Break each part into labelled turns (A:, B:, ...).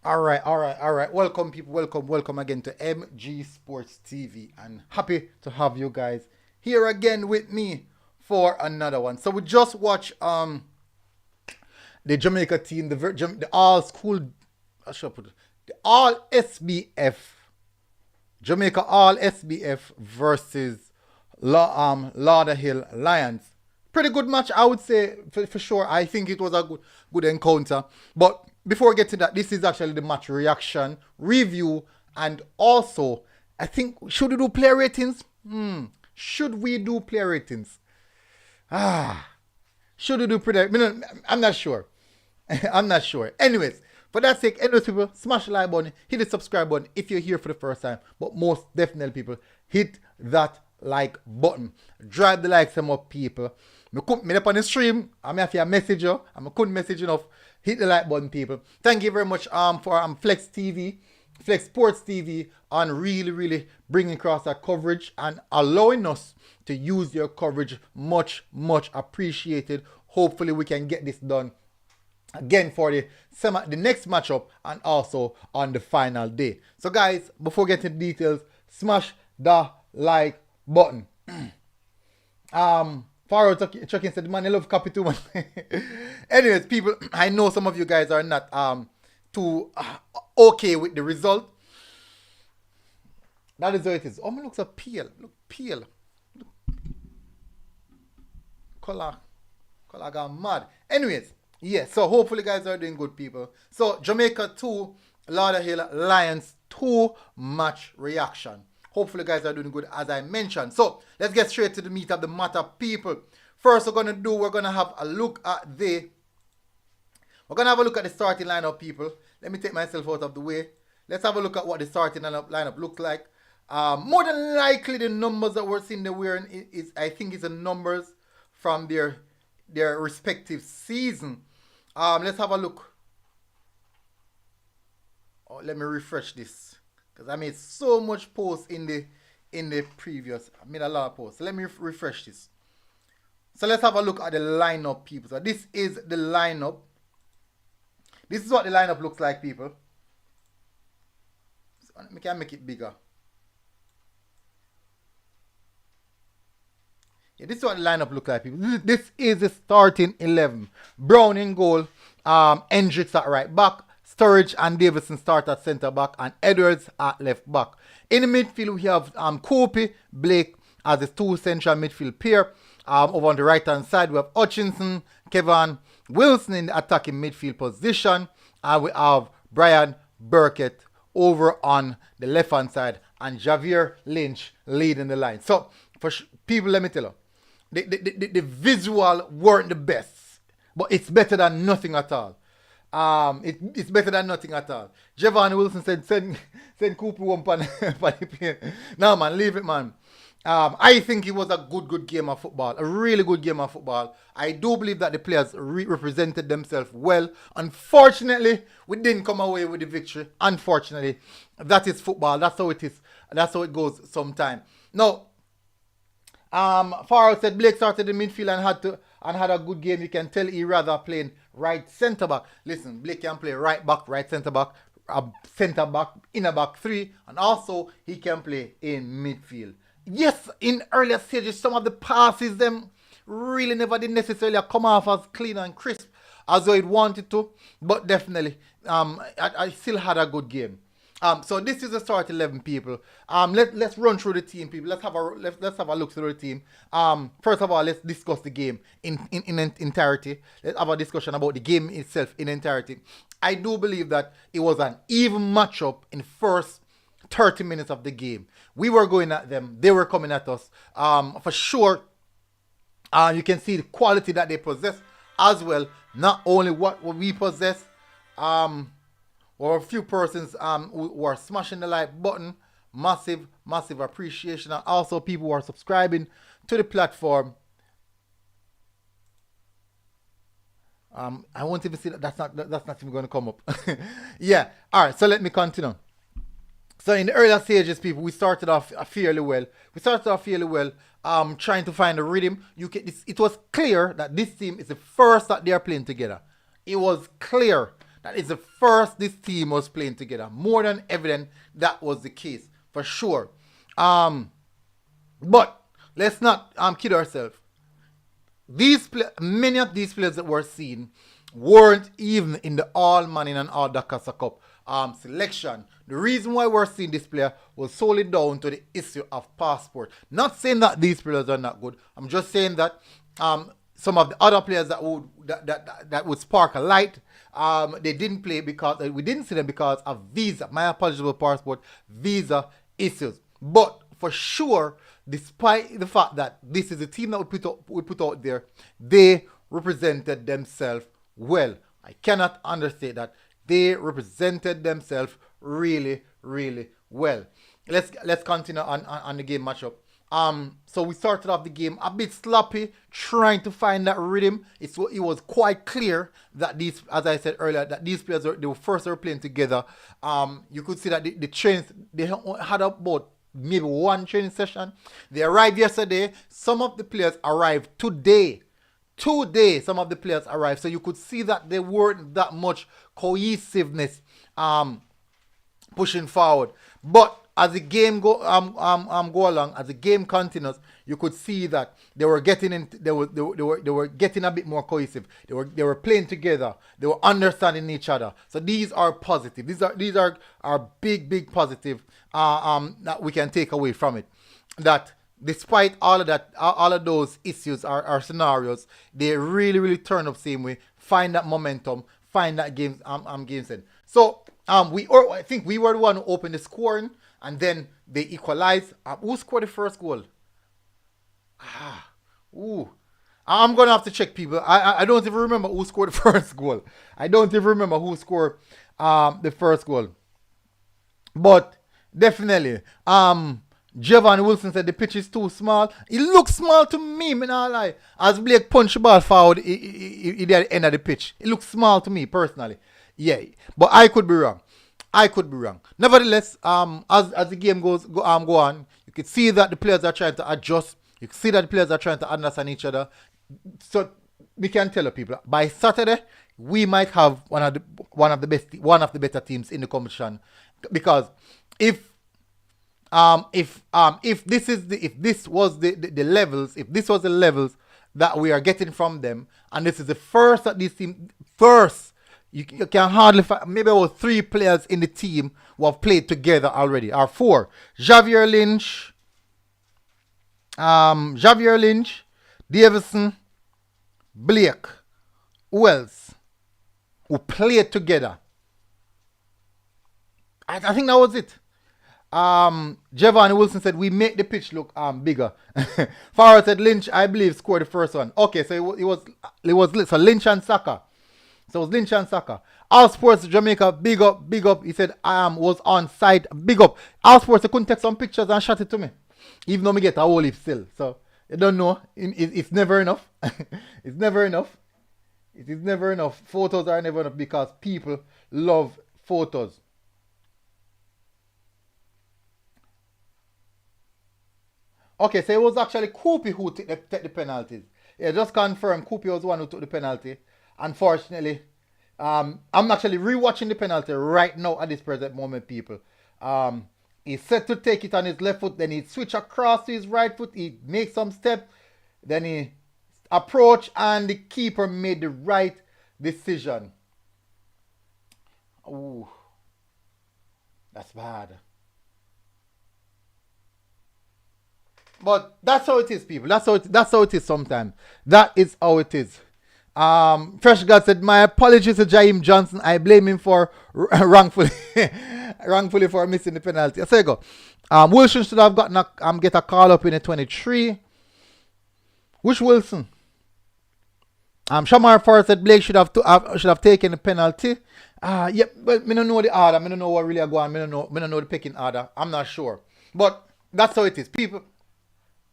A: All right. Welcome, people. Welcome again to MG Sports TV, and happy to have you guys here again with me for another one. So we just watched the Jamaica team, the all school, I should put it, the all SBF Jamaica all SBF versus Lauderhill Lions. Pretty good match, I would say, for sure. I think it was a good encounter. But before we get to that, this is actually the match reaction, review, and also, I think, should we do player ratings? Should we do player ratings? Should we do player? I'm not sure. I'm not sure. Anyways, for that sake, anyways, people, smash the like button, hit the subscribe button if you're here for the first time. But most definitely, people, hit that like button. Drive the likes some up, people. Me up on the stream. I'm here for a message. I couldn't message enough. Hit the like button, people. Thank you very much for Flex TV, Flex Sports TV, on really bringing across our coverage and allowing us to use your coverage. Much appreciated. Hopefully we can get this done again for the next matchup and also on the final day. So guys, before getting the details, smash the like button. Faro Chucking said, man, I love copy too much. Anyways, people, I know some of you guys are not too okay with the result. That is how it is. Oh, man, looks so pale. Look pale. Look. Color gone mad. Anyways, yeah, so hopefully guys are doing good, people. So Jamaica 2, Lauderhill Lions 2 match reaction. Hopefully guys are doing good, as I mentioned. So let's get straight to the meat of the matter, people. First we're gonna have a look at the starting lineup, people. Let me take myself out of the way. Let's have a look at what the starting lineup looks like. More than likely the numbers that we're seeing they're wearing is I think it's the numbers from their respective season. Let's have a look. Oh, let me refresh this, because I made so much posts in the previous. I made a lot of posts. So let me refresh this. So let's have a look at the lineup, people. So this is the lineup. This is what the lineup looks like, people. So we can make it bigger. Yeah, this is what the lineup looks like, people. This is the starting 11. Brown in goal. Hendricks at right back. Sturridge and Davison start at centre back, and Edwards at left back. In the midfield, we have Kopi, Blake as his two central midfield pair. Over on the right hand side, we have Hutchinson, Kevin Wilson in the attacking midfield position, and we have Brian Burkett over on the left hand side, and Javier Lynch leading the line. So, for people, let me tell you, the visual weren't the best, but it's better than nothing at all. It's better than nothing at all. Javon Wilson said, send Cooper one pan the plane. No, man, leave it, man. I think it was a good game of football. A really good game of football. I do believe that the players represented themselves well. Unfortunately, we didn't come away with the victory. Unfortunately, that is football. That's how it is. That's how it goes sometimes. Now, Farrell said Blake started in midfield and had a good game. You can tell he rather playing right centre back. Listen, Blake can play right back, right centre back, inner back three, and also he can play in midfield. Yes, in earlier stages, some of the passes them really never did necessarily come off as clean and crisp as though it wanted to, but definitely, I still had a good game. So this is the start 11, people. Let's run through the team, people. Let's have a look through the team. First of all, let's discuss the game in entirety. Let's have a discussion about the game itself in entirety. I do believe that it was an even matchup in first 30 minutes of the game. We were going at them, they were coming at us. For sure, you can see the quality that they possess as well. Not only what we possess, or a few persons who are smashing the like button. Massive appreciation, and also people who are subscribing to the platform. I won't even see that. That's not even going to come up. Yeah. All right. So let me continue. So in the earlier stages, people, we started off fairly well. Trying to find a rhythm. It was clear that this team is the first that they are playing together. It was clear That is the first this team was playing together. More than evident that was the case, for sure. But let's not kid ourselves. Many of these players that were seen weren't even in the All Manning and All Dakasa Cup selection. The reason why we're seeing this player was solely down to the issue of passport. Not saying that these players are not good. I'm just saying that some of the other players that would spark a light, they didn't play because we didn't see them because of visa. My apologies for passport visa issues. But for sure, despite the fact that this is a team that we put out there, they represented themselves well. I cannot understate that. They represented themselves really, really well. Let's continue on the game matchup. So we started off the game a bit sloppy, trying to find that rhythm. It was quite clear that these, as I said earlier, that these players they were playing together. You could see that the trains, they had about maybe one training session. They arrived yesterday. Some of the players arrived today. Today, some of the players arrived. So you could see that there weren't that much cohesiveness pushing forward. But as the game go along, as the game continues, you could see that they were getting they were getting a bit more cohesive. They were playing together. They were understanding each other. So these are positive. These are big positive that we can take away from it. That despite all of that, all of those issues or scenarios, they really turn up same way, find that momentum, find that game set. So I think we were the one who opened the scoring, and then they equalized. Who scored the first goal? I'm gonna have to check, people. I don't even remember who scored the first goal. I don't even remember who scored the first goal. But definitely, Javon Wilson said the pitch is too small. It looks small to me, man, I lie. As Blake punched the ball forward, he at the end of the pitch. It looks small to me, personally. Yeah, but I could be wrong. Nevertheless, as the game go on, you can see that the players are trying to adjust. You can see that the players are trying to understand each other. So we can tell the people by Saturday we might have one of the better teams in the competition, because if this was the levels that we are getting from them, and this is the first that this team you can hardly find maybe about 3 players in the team who have played together already, or 4. Javier Lynch, Davison, Blake, who else who played together? I think that was it. Javon Wilson said we make the pitch look bigger. Farah said Lynch, I believe, scored the first one. Okay, so it was so Lynch and Saka. So it was Lynch and Saka. All Sports Jamaica, big up. He said was on site, big up. All Sports, they couldn't take some pictures and shot it to me, even though me get a whole heap still. So you don't know. It's never enough. It's never enough. It is never enough. Photos are never enough because people love photos. Okay, so it was actually Koopy who took the penalties. Yeah, just confirm Koopy was the one who took the penalty. Unfortunately, I'm actually rewatching the penalty right now at this present moment, people. He's set to take it on his left foot, then he switch across to his right foot, he makes some step, then he approach, and the keeper made the right decision. Ooh, that's bad. But that's how it is, people. That's how it is sometimes. That is how it is. Fresh God said, my apologies to Jaheim Johnson. I blame him for wrongfully for missing the penalty. So you go. Wilson should have gotten get a call up in the 23. Which Wilson? Shamar Forrest said Blake should have taken the penalty. Yeah, but me don't know the order. Me don't know what really go on. Me don't know the picking order. I'm not sure. But that's how it is, people.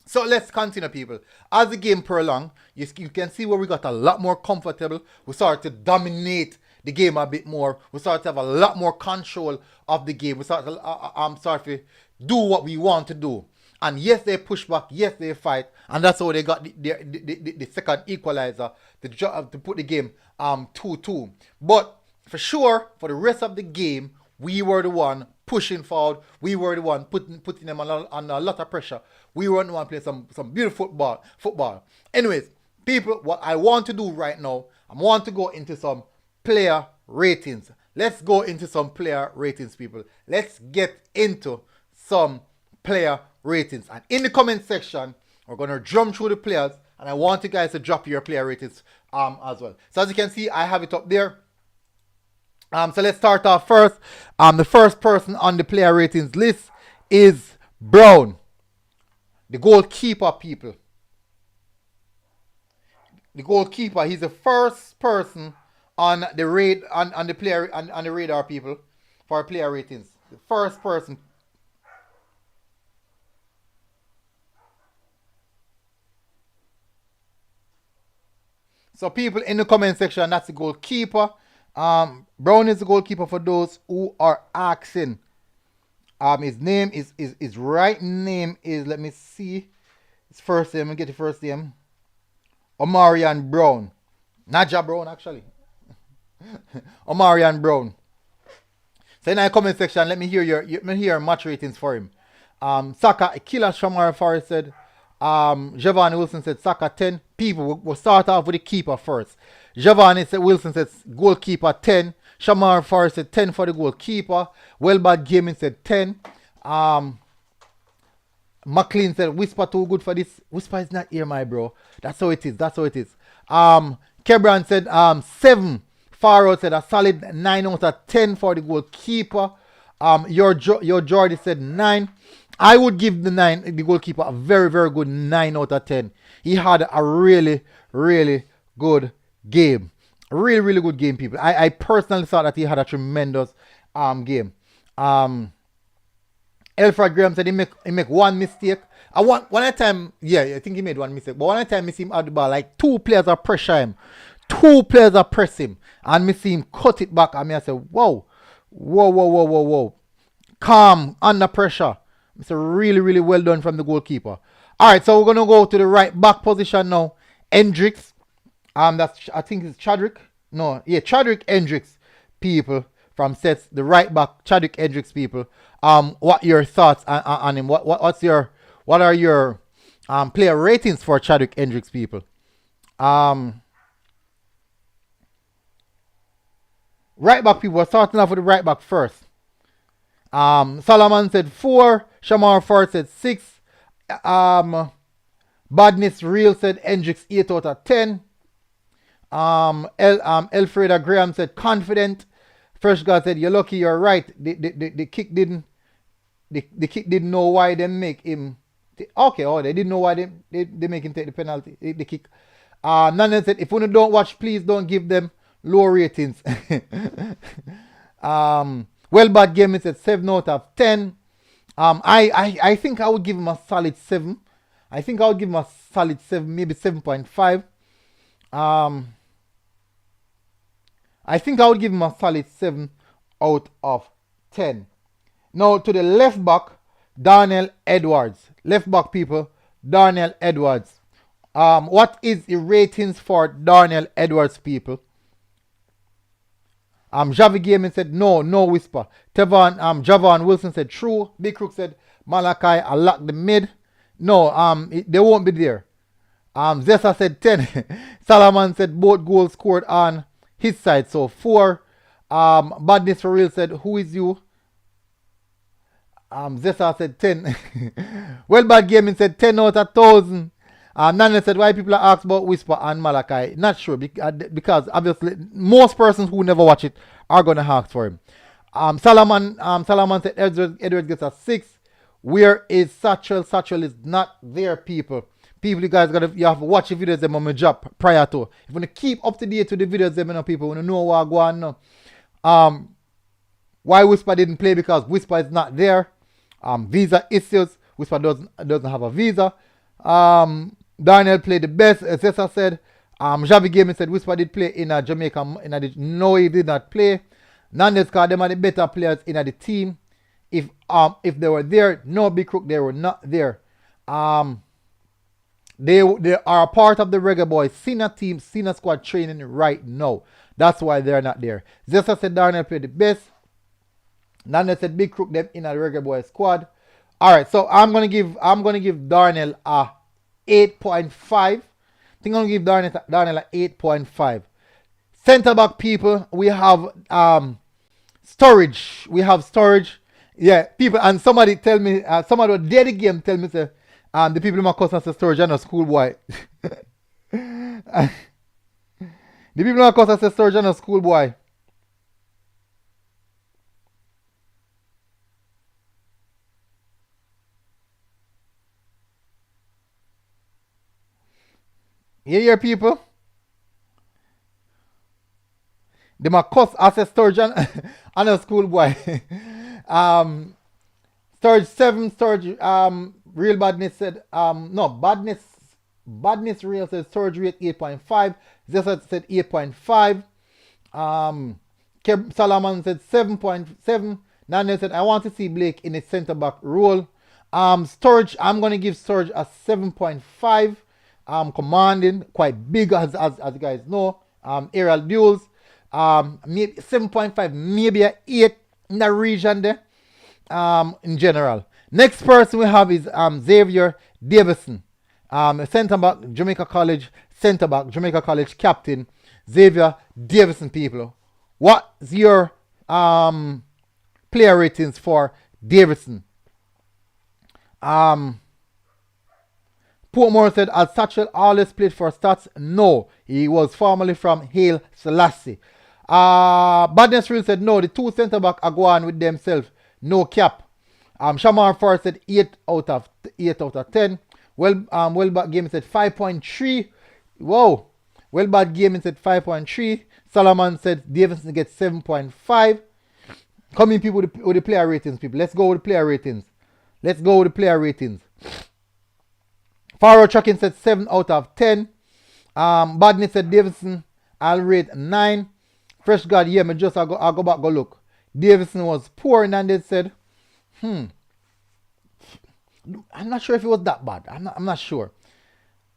A: So let's continue, people. As the game prolonged, you can see where we got a lot more comfortable. We started to dominate the game a bit more. We started to have a lot more control of the game. We started to do what we want to do. And yes, they push back. Yes, they fight. And that's how they got the second equalizer to put the game 2-2. But for sure, for the rest of the game, we were the one pushing forward. We were the one putting them on a lot of pressure. We were the one playing some beautiful football. Anyways, people, what I want to do right now, I want to go into some player ratings. Let's go into some player ratings, people. Let's get into some player ratings. And in the comment section, we're going to drum through the players. And I want you guys to drop your player ratings as well. So as you can see, I have it up there. So let's start off first. The first person on the player ratings list is Brown, the goalkeeper, people. The goalkeeper. He's the first person on the on the player on the radar, people, for player ratings. The first person. So people in the comment section, that's the goalkeeper. Brown is the goalkeeper for those who are asking. His name is his right name is, let me see his first name. Let me get the first name. Omarion Brown. Naja Brown, actually. Omarion Brown. So in the comment section, let me hear your match ratings for him. Saka, Killer Shamar Forrest said, Giovanni Wilson said Saka 10. People, we'll start off with the keeper first. Giovanni Wilson said goalkeeper 10. Shamar Forrest said 10 for the goalkeeper. Wellbad Gaming said 10. McLean said Whisper too good for this. Whisper is not here, my bro. That's how it is. Kebran said 7. Faro said a solid 9 out of 10 for the goalkeeper. Your Jordy said 9. I would give the goalkeeper a very, very good 9 out of 10. He had a really, really good game. A really, really good game, people. I personally thought that he had a tremendous game. Elfred Graham said he make one mistake. I think he made one mistake. But one time I see him out the ball, like 2 players are pressure him. 2 players are press him. And I see him cut it back. And I say, whoa. Calm, under pressure. It's a really, really well done from the goalkeeper. Alright, so we're gonna go to the right back position now. Hendricks. I think it's Chadwick. Chadwick Hendricks, people from sets. The right back, Chadwick Hendricks, people. What your thoughts on him? What are your player ratings for Chadwick Hendricks, people? Right back, people. We're starting off with the right back first. Solomon said 4. Shamar Ford said 6. Badness Real said Hendricks 8 out of 10. Elfreda Graham said confident. Fresh God said you're lucky, you're right. The kick didn't know why they make him. They didn't know why they make him take the penalty, the kick. Nana said if you don't watch, please don't give them low ratings. Well, bad game said 7 out of 10. I think I would give him a solid 7. I think I would give him a solid 7, maybe 7.5. I think I would give him a solid 7 out of 10. Now to the left back, Darnell Edwards. Left back, people, Darnell Edwards. What is the ratings for Darnell Edwards, people? Javi Gaming said no whisper. Javon Wilson said true. Big Crook said Malachi, I lock the mid. No, they won't be there. Zessa said 10. Salaman said both goals scored on his side, so 4. Badness for real said who is you? Zessa said 10. Well, bad gaming said 10 out of 1,000. Nana said why people are asked about Whisper and Malachi. Not sure because obviously most persons who never watch it are gonna ask for him. Salaman said Edwards gets a 6. Where is Satchel? Satchel is not there, people. You guys you have to watch the videos them on my job prior to. If you wanna keep up to date with the videos them, people wanna know what go on now. Why Whisper didn't play? Because Whisper is not there. Visa issues. Whisper doesn't have a visa. Darnell played the best, as Cesar said. Javi Gaming said Whisper did play in Jamaica. No, he did not play. Nandez called them are the better players in the team. If they were there, no Big Crook, they were not there. They are a part of the Reggae Boyz senior team, senior squad training right now. That's why they're not there. Zessa said Darnell played the best. Nana said Big Crook them in a Reggae Boyz squad. Alright, so I'm gonna give Darnell a 8.5. I think I'm gonna give Darnell a 8.5. Center back people, we have storage. We have storage. Yeah, people, and somebody tell me, somebody who did the game tell me say, the people in my cousin say storage and a schoolboy. The people in my cousin say storage and a schoolboy. You hear people? They might cuss as a storage and a schoolboy. Storage 7, storage real badness said no badness real said storage rate 8.5. Zessa said 8.5. Solomon said 7.7. Nana said I want to see Blake in a centre back role. Storage, I'm gonna give storage a 7.5. Commanding, quite big as you guys know. Aerial duels. Maybe 7.5, maybe a 8 in the region there. In general. Next person we have is Xavier Davison. Centre back, Jamaica College, centre back, Jamaica College captain, Xavier Davison, people. What's your player ratings for Davison? Portmore said, as Satchel always played for Stats? No, he was formerly from Haile Selassie. Badness Real said, no, the two centre back are going with themselves. No cap. Shamar Forrest said 8 out of 10. Bad Gaming said 5.3. Whoa. Bad Gaming said 5.3. Solomon said Davidson gets 7.5. Coming people with the player ratings, people. Let's go with the player ratings. Faro Trucking said 7 out of 10. Badness said Davidson, I'll rate 9. Fresh God, yeah, I'll go back, go look. Davidson was poor, and they said, I'm not sure if it was that bad. I'm not sure.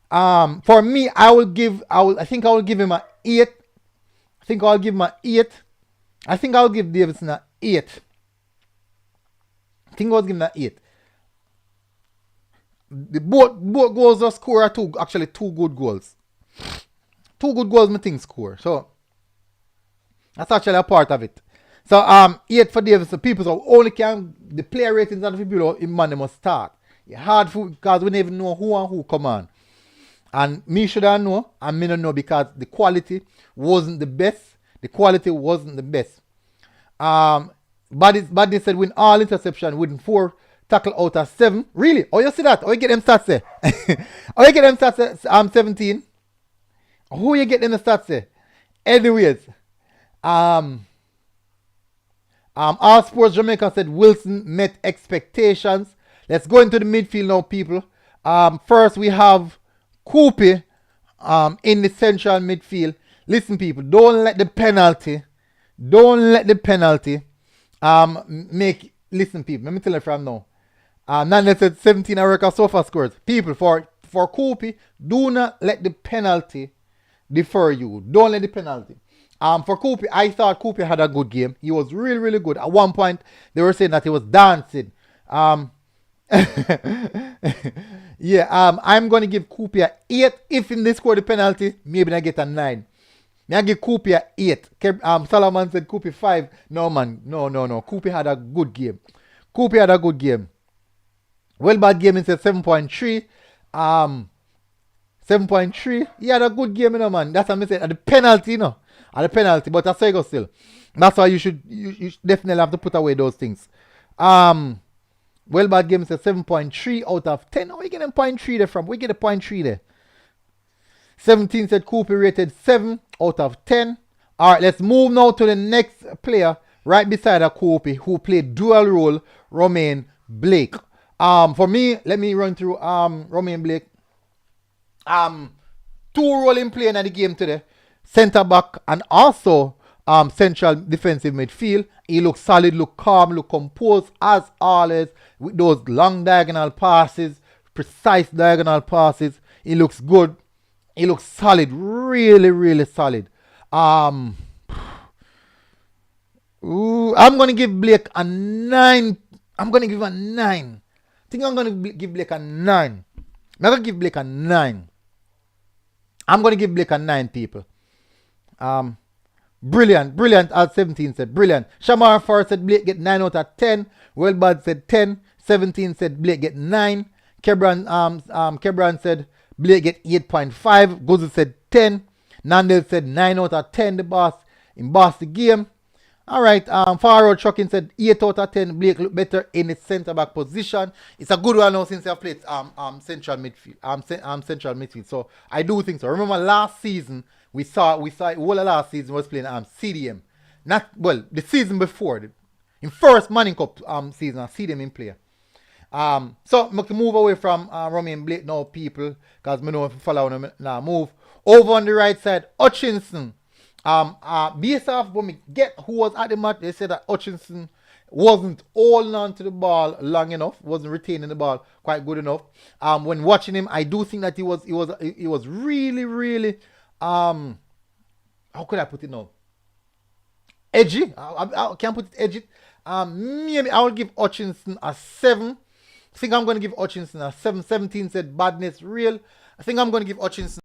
A: For me, I think I will give him an 8. I think I'll give Davidson an 8. I think I'll give him an 8. The both goals are score are two good goals. 2 good goals, I think, score. So that's actually a part of it. So 8 for Davidson. People so only can the player ratings and the people in man they must start. It's hard for because we never know who and who come on. And me should I know and me don't know because the quality wasn't the best. Badness said win all interception, win 4 tackle out of 7. Really? Oh, you see that? Oh, you get them stats there. 17. Who you get them the stats there? Anyways. All Sports Jamaica said Wilson met expectations. Let's go into the midfield now, people. First we have Koopy in the central midfield. Listen, people, don't let the penalty listen, people, let me tell you from now. Nana said 17 America sofa scores. People, for Koopy, do not let the penalty defer you. Don't let the penalty. For Koopy, I thought Koopy had a good game. He was really, really good. At one point, they were saying that he was dancing. Yeah, I'm going to give Koopy a 8. If in this score the penalty, maybe I get a 9. I give Koopy a 8. Solomon said Koopy 5. No, man. No. Koopy had a good game. Bad Gaming said 7.3. 7.3. He had a good game, man. That's what I said. At the penalty, but that's how you go still. That's why you definitely have to put away those things. Bad Gaming said 7.3 out of 10. Where you get a 0.3 there from? We get a 0.3 there. 17 said Koopy rated 7 out of 10. Alright, let's move now to the next player right beside a Koopy who played dual role, Romain Blake. For me, let me run through Romain Blake. 2 role in playing in the game today. Centre back and also central defensive midfield. He looked solid, looked calm, looked composed as always with those long diagonal passes, precise diagonal passes. He looks good. He looks solid. Really, really solid. Um, I'm going to give Blake a 9. I'm going to give him a 9. I think I'm going to give Blake a 9. I'm going to give Blake a 9. I'm going to give Blake a 9, people. Brilliant, as 17 said. Brilliant. Shamar 4 said Blake get 9 out of 10. Wellbad said 10. 17 said Blake get 9. Kebran said Blake get 8.5. Gozu said 10. Nandel said 9 out of 10. The boss the game. Alright, Faro Chucking said 8 out of 10. Blake look better in the centre back position. It's a good one now since I've played central midfield. Central midfield. So I do think so. Remember last season we saw all of last season was playing CDM. The season before in first Manning Cup season, CDM in play. So I can move away from Romy and Blake now, people, because I know if you follow them now. Move over on the right side, Hutchinson. Based off when we get who was at the match, they said that Hutchinson wasn't holding on to the ball long enough, wasn't retaining the ball quite good enough. When watching him, I do think that he was really, really how could I put it now? Edgy. I can't put it edgy. Maybe I will give Hutchinson a 7. I think I'm going to give Hutchinson a 7. 17 said badness real. I think I'm going to give Hutchinson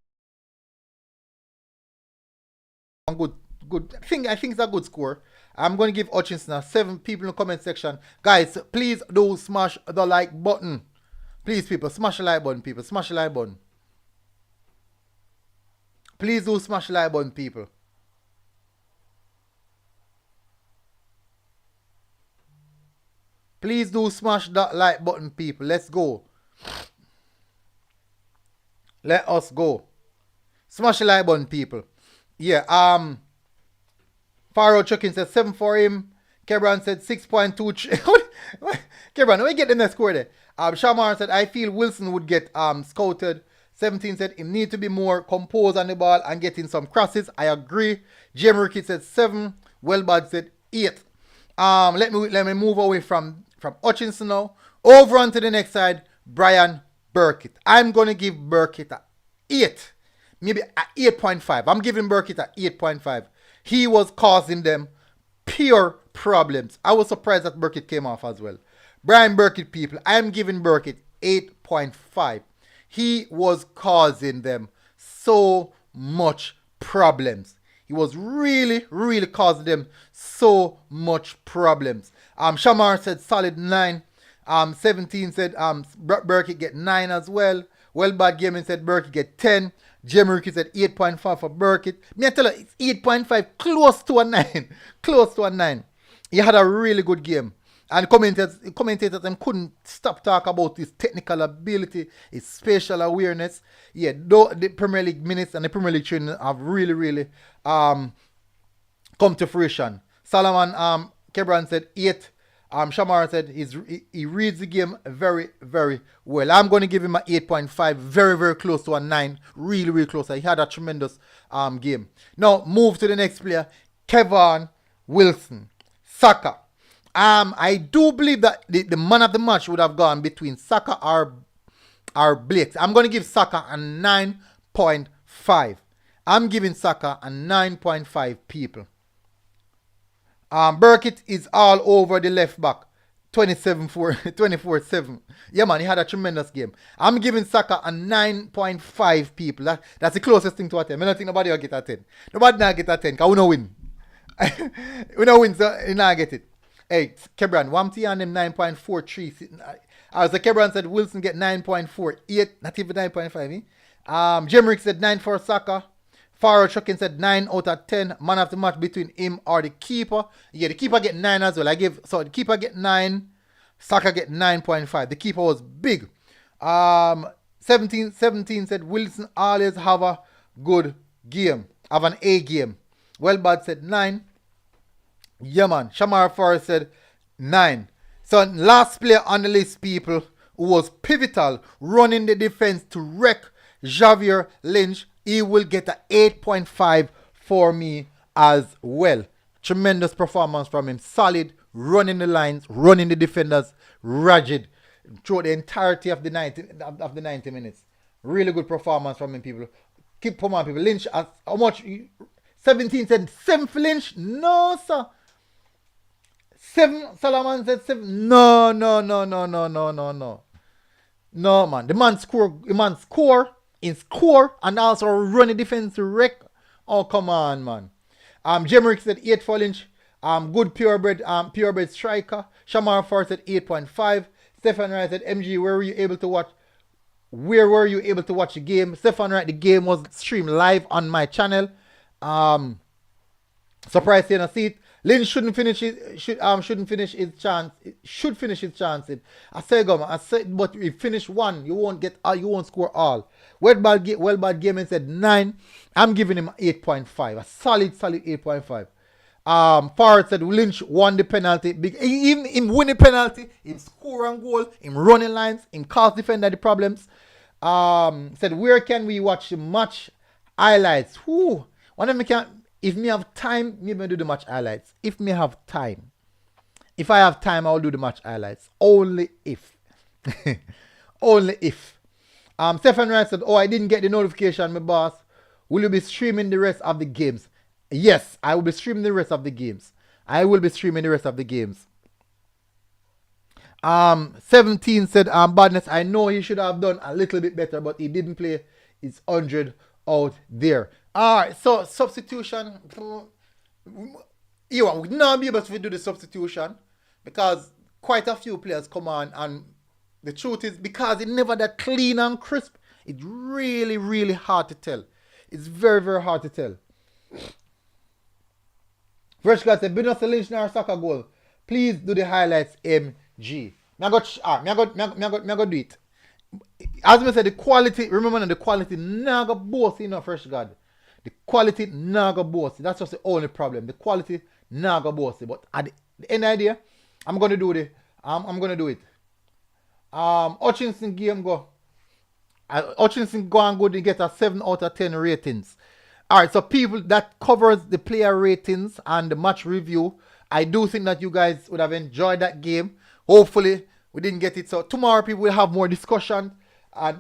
A: a good. I think it's a good score. I'm going to give Hutchinson a 7. People in the comment section, guys, please do smash the like button. Please, people, smash the like button. People, smash the like button. Please do smash the like button, people. Please do smash that like button, people. Let's go. Let us go. Smash the like button, people. Yeah, Faro Chucking said 7 for him. Kebran said 6.23. Kebran, let me get the next score there. Shamar said, I feel Wilson would get scouted. 17 said, he need to be more composed on the ball and getting some crosses. I agree. Jamie Ricky said 7. Wellbad said 8. Let me move away from Hutchinson now. Over onto the next side, Brian Burkitt. I'm going to give Burkitt a 8. Maybe a 8.5. I'm giving Burkitt a 8.5. He was causing them pure problems. I was surprised that Burkitt came off as well. Brian Burkitt, people, I'm giving Burkitt 8.5. He was causing them so much problems. He was really, really causing them so much problems. Shamar said solid 9. 17 said Burkitt get 9 as well. Wellbad Gaming said Burkitt get 10. Jamie Ricky said 8.5 for Burkitt. Me I tell you, it's 8.5, close to a 9. Close to a 9. He had a really good game. And commentators them couldn't stop talking about his technical ability, his spatial awareness. Yeah, the Premier League minutes and the Premier League training have really, really come to fruition. Solomon Kebran said 8. Shamar said he reads the game very, very well. I'm going to give him an 8.5, very, very close to a 9. Really, really close. He had a tremendous game. Now, move to the next player, Kevin Wilson, Saka. I do believe that the man of the match would have gone between Saka or Blake. I'm going to give Saka a 9.5. I'm giving Saka a 9.5, people. Burkitt is all over the left back. 24-7. Yeah, man, he had a tremendous game. I'm giving Saka a 9.5, people. That's the closest thing to a 10. I don't think nobody will get a 10. Nobody will get a 10 because we don't win. We don't win, so you not get it. Hey, Kebran, Wamty and him 9.43. As the Kebran said, Wilson get 9.48. Not even 9.5, eh? Jemrick said 9 for Saka. Faro Chucking said 9 out of 10. Man of the match between him or the keeper. Yeah, the keeper get 9 as well. The keeper get 9. Saka get 9.5. The keeper was big. 17 said Wilson always have a good game. Have an A game. Wellbad said 9. Yeah, man. Shamar Forrest said 9. So last player on the list, people, who was pivotal, running the defense to wreck Javier Lynch, he will get an 8.5 for me as well. Tremendous performance from him. Solid, running the lines, running the defenders, rugged throughout the entirety of the 90 minutes. Really good performance from him, people. Keep come on, people. Lynch, how much? 17 said 7 for Lynch? No, sir. 7, Salaman said 7. No, no, no, no, no, no, no, no. No, man. The man score, in score, and also run a defensive wreck. Oh, come on, man. Jemerick said 8 for Lynch. Good purebred striker. Shamar Force said 8.5. Stefan Wright said, MG, where were you able to watch? Where were you able to watch the game? Stefan Wright, the game was streamed live on my channel. Surprised to see it. Lynn shouldn't finish his chance. Should finish his chance. I said, but if you finish one, you won't score all. Well bad gaming said 9. I'm giving him 8.5. A solid 8.5. Forward said Lynch won the penalty. Even him win the penalty, him score and goal, him running lines, him cause defender the problems. Said where can we watch the match highlights? Whoo. One of me can. If me have time, me do the match highlights. If me have time. If I have time, I'll do the match highlights. Only if. Only if. Stefan Wright said, oh, I didn't get the notification, my boss. Will you be streaming the rest of the games? Yes, I will be streaming the rest of the games. 17 said, Badness, I know he should have done a little bit better, but he didn't play his 100 out there. Alright, so substitution. You would not be able to do the substitution because quite a few players come on, and the truth is because it's never that clean and crisp, it's really, really hard to tell. It's very, very hard to tell. Fresh guy said, Business Lynch nor soccer goal. Please do the highlights, MG. Me go do it. As I said, the quality, remember the quality naga boss in a Fresh God. The quality naga bossy. That's just the only problem. The quality naga bossy. But at the end idea, I'm gonna do it. Hutchinson game go. Hutchinson go and good. He get a 7 out of 10 ratings. Alright, so people, that covers the player ratings and the match review. I do think that you guys would have enjoyed that game. Hopefully, we didn't get it. So tomorrow, people will have more discussion.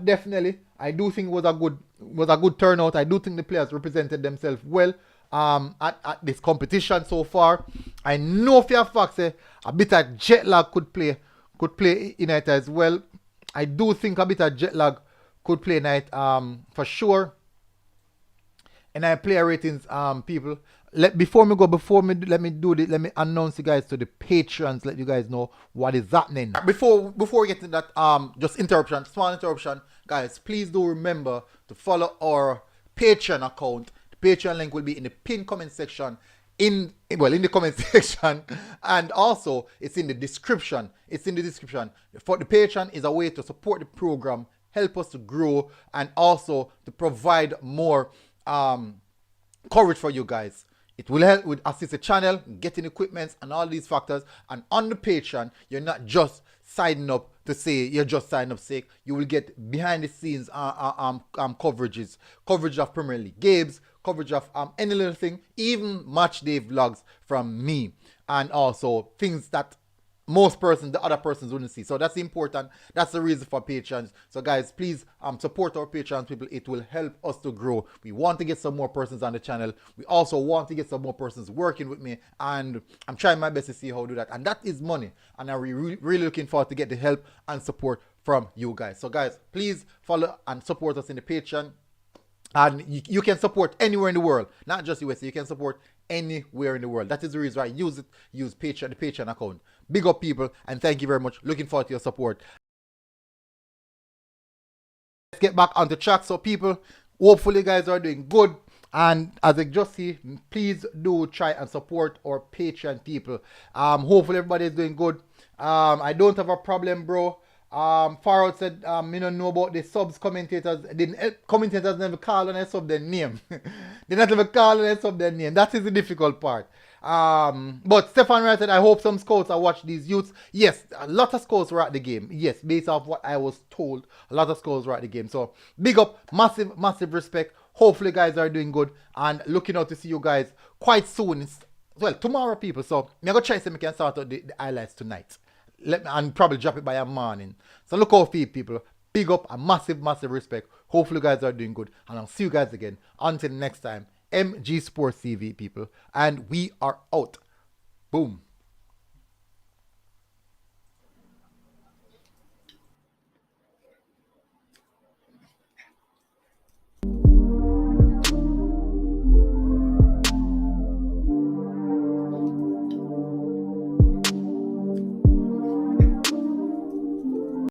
A: Definitely, I do think it was a good turnout. I do think the players represented themselves well at this competition so far. I know for a fact a bit of jet lag could play in it as well. I do think a bit of jet lag could play in it for sure. And I player ratings, people. Let me announce you guys to the patrons. Let you guys know what is happening. Before we get to that, small interruption, guys. Please do remember to follow our Patreon account. The Patreon link will be in the pinned comment section. In the comment section, and also it's in the description. For the Patreon is a way to support the program, help us to grow, and also to provide more coverage for you guys. It will help with assist the channel, getting equipment, and all these factors. And on the Patreon, you're not just signing up to say you're just signing up sake. You will get behind the scenes coverage of Premier League games, coverage of any little thing, even match day vlogs from me, and also things that the other persons wouldn't see. So that's important. That's the reason for Patreons. So guys, please support our Patreon people. It will help us to grow. We want to get some more persons on the channel. We also want to get some more persons working with me, and I'm trying my best to see how to do that. And that is money, and I'm really looking forward to get the help and support from you guys. So guys, please follow and support us in the Patreon. And you can support anywhere in the world, not just USA. You can support anywhere in the world. That is the reason why I use Patreon, the Patreon account. Big up, people, and thank you very much. Looking forward to your support. Let's get back on the track. So, people, hopefully you guys are doing good. And as I just see, please do try and support our Patreon people. Hopefully everybody is doing good. I don't have a problem, bro. Farrell said, me don't know about the subs commentators. Commentators never call and I sub their name. They not even call and I sub their name. That is the difficult part. But Stefan Wright said, I hope some scouts are watching these youths. Yes, a lot of scouts were at the game. Yes, based off what I was told, a lot of scouts were at the game. So, big up, massive respect. Hopefully, guys are doing good and looking out to see you guys quite soon. Well, tomorrow, people. So, I'm going to try to see if I can start out the highlights tonight. And probably drop it by a morning. So, look out for you, people. Big up and massive, massive respect. Hopefully you guys are doing good. And I'll see you guys again. Until next time, MG Sports TV, people. And we are out. Boom.